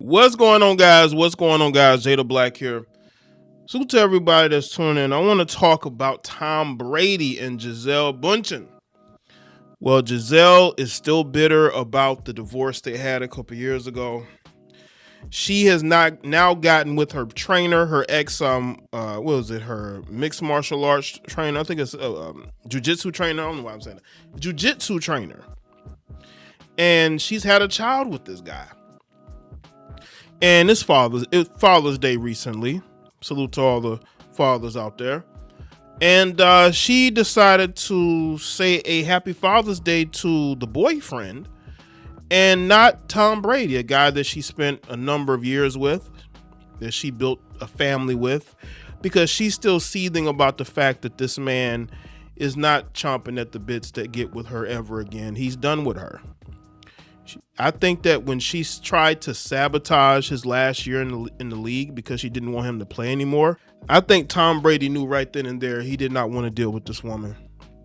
What's going on, guys? What's going on, guys? Jada Black here. So to everybody that's tuning in, I want to talk about Tom Brady and Gisele Bündchen. Well, Gisele is still bitter about the divorce they had a couple years ago. She has not now gotten with her trainer, her ex, what was it? Her mixed martial arts trainer. I think it's jujitsu trainer. I don't know why I'm saying that. Jujitsu trainer, and she's had a child with this guy. And it's Father's Day recently. Salute to all the fathers out there. And she decided to say a happy Father's Day to the boyfriend and not Tom Brady, a guy that she spent a number of years with, that she built a family with, because she's still seething about the fact that this man is not chomping at the bits to get with her ever again. He's done with her. I think that when she tried to sabotage his last year in the league because she didn't want him to play anymore, I think Tom Brady knew right then and there he did not want to deal with this woman.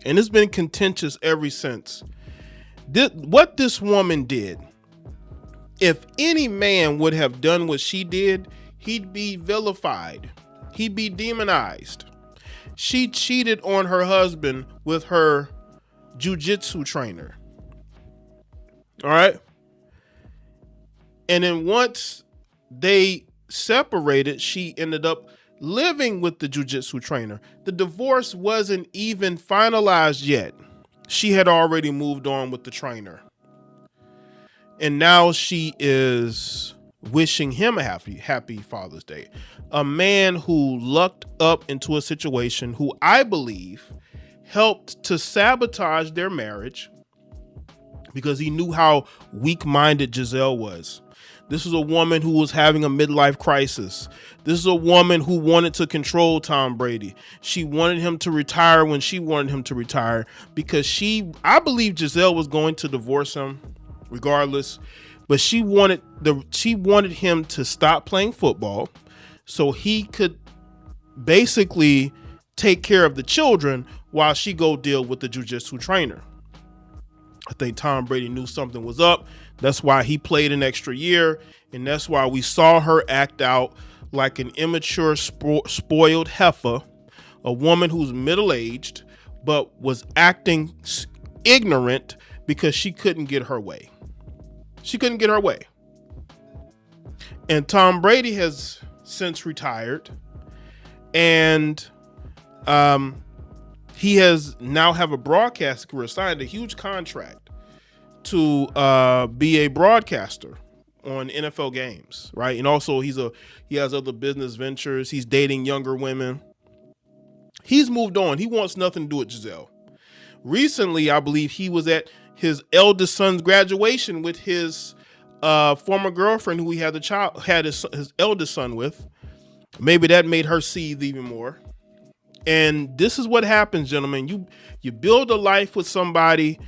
And it's been contentious ever since. What this woman did, if any man would have done what she did, he'd be vilified. He'd be demonized. She cheated on her husband with her jiu-jitsu trainer. All right. And then once they separated, she ended up living with the jiu-jitsu trainer. The divorce wasn't even finalized yet. She had already moved on with the trainer. And now she is wishing him a happy Father's Day. A man who lucked up into a situation who I believe helped to sabotage their marriage, because he knew how weak-minded Gisele was. This is a woman who was having a midlife crisis. This is a woman who wanted to control Tom Brady. She wanted him to retire when she wanted him to retire, because I believe Gisele was going to divorce him regardless, but she wanted him to stop playing football so he could basically take care of the children while she go deal with the jiu-jitsu trainer. I think Tom Brady knew something was up. That's why he played an extra year. And that's why we saw her act out like an immature, spoiled heifer, a woman who's middle-aged, but was acting ignorant because she couldn't get her way. She couldn't get her way. And Tom Brady has since retired. And he has now have a broadcast career, signed a huge contract to be a broadcaster on NFL games, right? And also he has other business ventures. He's dating younger women. He's moved on. He wants nothing to do with Gisele. Recently, I believe he was at his eldest son's graduation with his former girlfriend, who he had his eldest son with. Maybe that made her seethe even more. And this is what happens, gentlemen. You build a life with somebody,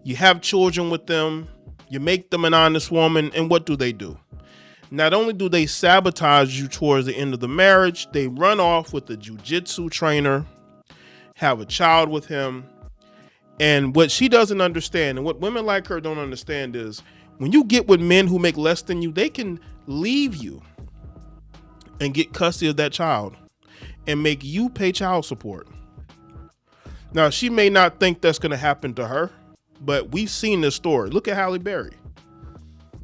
you have children with them, you make them an honest woman, and what do? Not only do they sabotage you towards the end of the marriage, they run off with the jiu-jitsu trainer, have a child with him. And what she doesn't understand, and what women like her don't understand, is when you get with men who make less than you, they can leave you and get custody of that child and make you pay child support. Now, she may not think that's going to happen to her, but we've seen this story. Look at Halle Berry.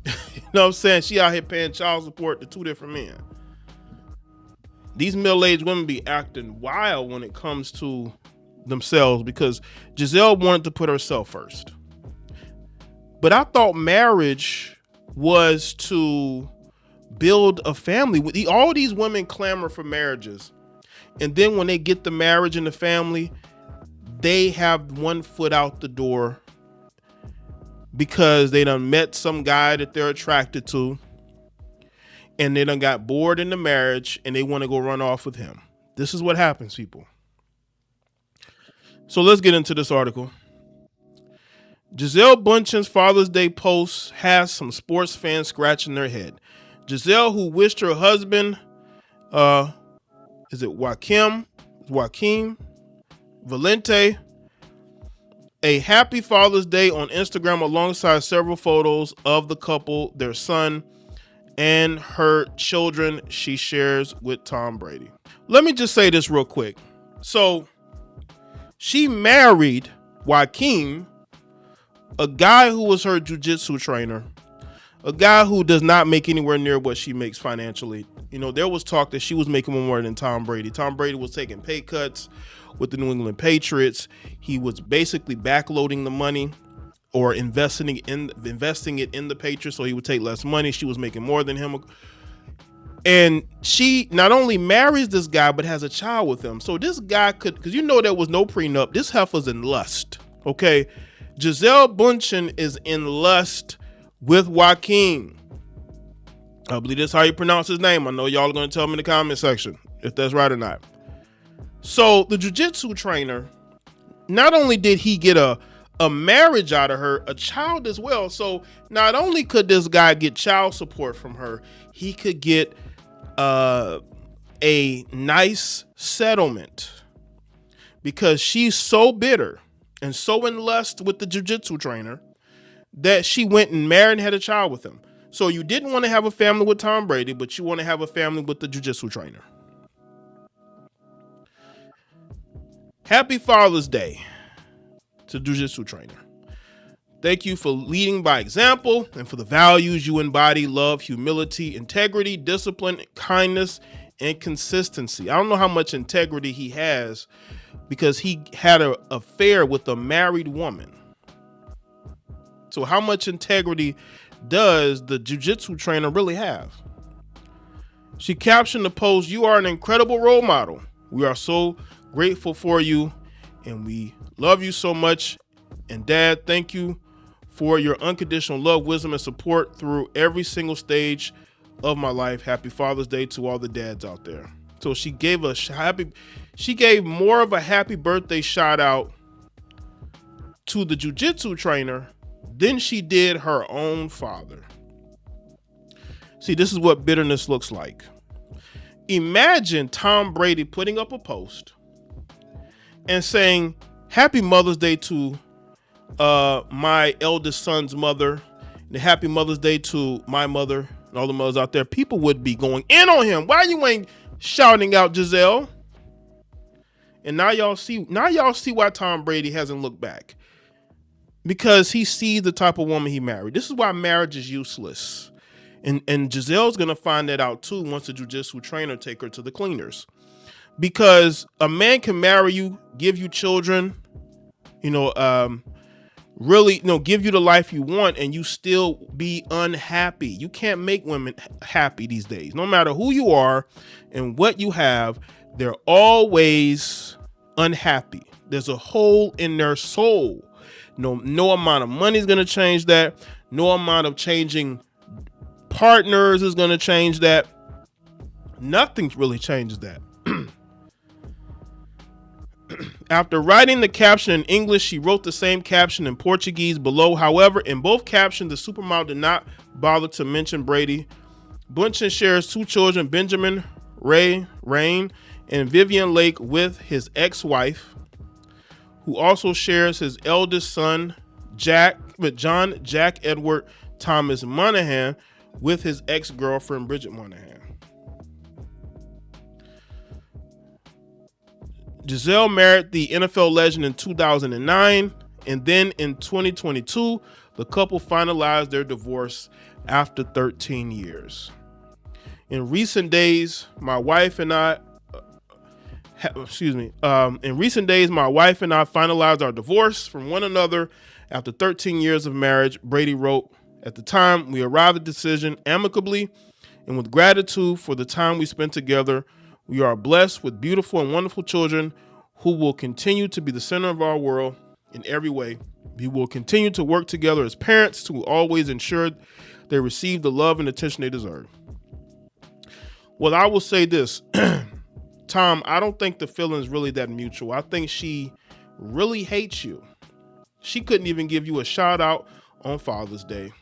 You know what I'm saying? She out here paying child support to two different men. These middle-aged women be acting wild when it comes to themselves, because Gisele wanted to put herself first. But I thought marriage was to build a family. All these women clamor for marriages. And then when they get the marriage and the family, they have one foot out the door because they done met some guy that they're attracted to, and they done got bored in the marriage and they want to go run off with him. This is what happens, people. So let's get into this article. Gisele Bündchen's Father's Day post has some sports fans scratching their head. Gisele, who wished her husband, is it Joaquim Valente, a happy Father's Day on Instagram alongside several photos of the couple, their son, and her children she shares with Tom Brady. Let me just say this real quick. So she married Joaquin, a guy who was her jiu-jitsu trainer, a guy who does not make anywhere near what she makes financially. You know, there was talk that she was making more than Tom Brady. Tom Brady was taking pay cuts with the New England Patriots. He was basically backloading the money or investing it in the Patriots, so he would take less money. She was making more than him. And she not only marries this guy, but has a child with him. So this guy could, because you know there was no prenup. This heifer's in lust, okay? Gisele Bündchen is in lust with Joaquin. I believe that's how you pronounce his name. I know y'all are going to tell me in the comment section if that's right or not. So the jiu-jitsu trainer, not only did he get a marriage out of her, a child as well. So not only could this guy get child support from her, he could get a nice settlement, because she's so bitter and so in lust with the jiu-jitsu trainer that she went and married and had a child with him. So you didn't want to have a family with Tom Brady, but you want to have a family with the jiu-jitsu trainer. Happy Father's Day to jiu-jitsu trainer. Thank you for leading by example and for the values you embody: love, humility, integrity, discipline, kindness, and consistency. I don't know how much integrity he has, because he had an affair with a married woman. So how much integrity does the jiu-jitsu trainer really have? She captioned the post, "You are an incredible role model. We are so grateful for you, and we love you so much. And Dad, thank you for your unconditional love, wisdom, and support through every single stage of my life. Happy Father's Day to all the dads out there." So she gave more of a happy birthday shout out to the jiu-jitsu trainer than she did her own father. See, this is what bitterness looks like. Imagine Tom Brady putting up a post and saying, "Happy Mother's Day to my eldest son's mother, and Happy Mother's Day to my mother," and all the mothers out there. People would be going in on him. Why you ain't shouting out Gisele? And now y'all see why Tom Brady hasn't looked back. Because he sees the type of woman he married. This is why marriage is useless. And Gisele's gonna find that out too once the jiu-jitsu trainer take her to the cleaners. Because a man can marry you, give you children, really, give you the life you want, and you still be unhappy. You can't make women happy these days. No matter who you are and what you have, they're always unhappy. There's a hole in their soul. No amount of money is going to change that. No amount of changing partners is going to change that. Nothing really changes that. After writing the caption in English, she wrote the same caption in Portuguese below. However, in both captions, the supermodel did not bother to mention Brady. Bündchen shares 2 children, Benjamin Rain and Vivian Lake, with his ex-wife, who also shares his eldest son, John Jack Edward Thomas Monahan, with his ex-girlfriend, Bridget Monahan. Gisele married the NFL legend in 2009, and then in 2022, the couple finalized their divorce after 13 years. In recent days, my wife and I finalized our divorce from one another after 13 years of marriage, Brady wrote. At the time, we arrived at a decision amicably and with gratitude for the time we spent together. We are blessed with beautiful and wonderful children who will continue to be the center of our world in every way. We will continue to work together as parents to always ensure they receive the love and attention they deserve. Well, I will say this, Tom, I don't think the feeling's really that mutual. I think she really hates you. She couldn't even give you a shout out on Father's Day.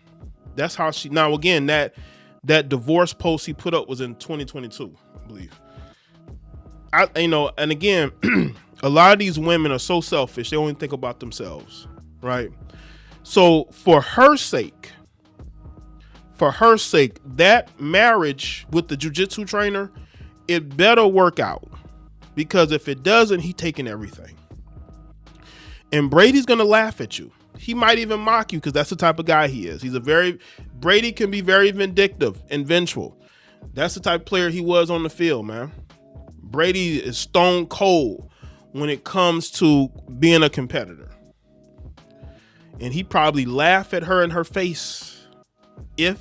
That's how she, now again, that divorce post he put up was in 2022, I believe. And again, a lot of these women are so selfish. They only think about themselves, right? So for her sake, for her sake, that marriage with the jiu-jitsu trainer, it better work out, because if it doesn't, he taking everything. And Brady's gonna laugh at you. He might even mock you, because that's the type of guy he is. Brady can be very vindictive and vengeful. That's the type of player he was on the field, man. Brady is stone cold when it comes to being a competitor. And he probably laugh at her in her face if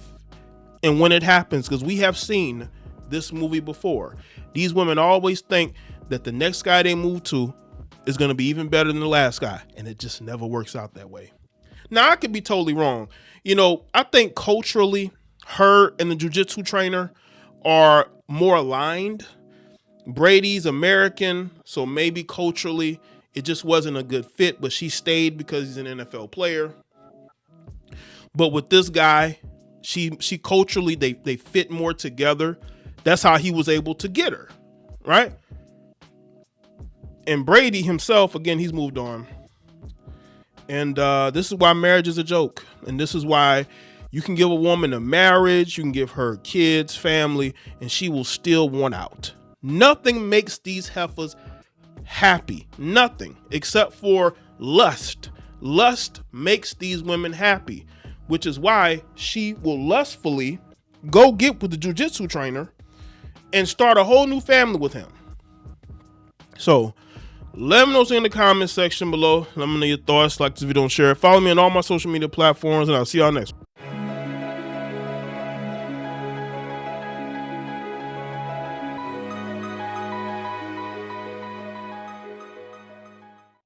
and when it happens, because we have seen this movie before. These women always think that the next guy they move to is going to be even better than the last guy, and it just never works out that way. Now, I could be totally wrong. I think culturally, her and the jiu-jitsu trainer are more aligned. Brady's American, so maybe culturally it just wasn't a good fit, but she stayed because he's an NFL player. But with this guy, she culturally, they fit more together. That's how he was able to get her, right? And Brady himself, again, he's moved on. And this is why marriage is a joke. And this is why you can give a woman a marriage, you can give her kids, family, and she will still want out. Nothing makes these heifers happy. Nothing except for lust. Lust makes these women happy, which is why she will lustfully go get with the jiu-jitsu trainer and start a whole new family with him. So let me know in the comment section below. Let me know your thoughts. Like this video and share it. Follow me on all my social media platforms, and I'll see y'all next.